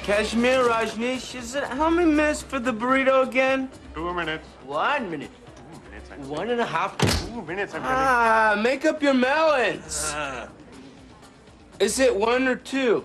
Kashmir, Rajneesh, is it how many minutes for the burrito again? 2 minutes. 1 minute. 2 minutes. 1.5. 2 minutes. I'm Ah, make up your melons. Is it 1 or 2?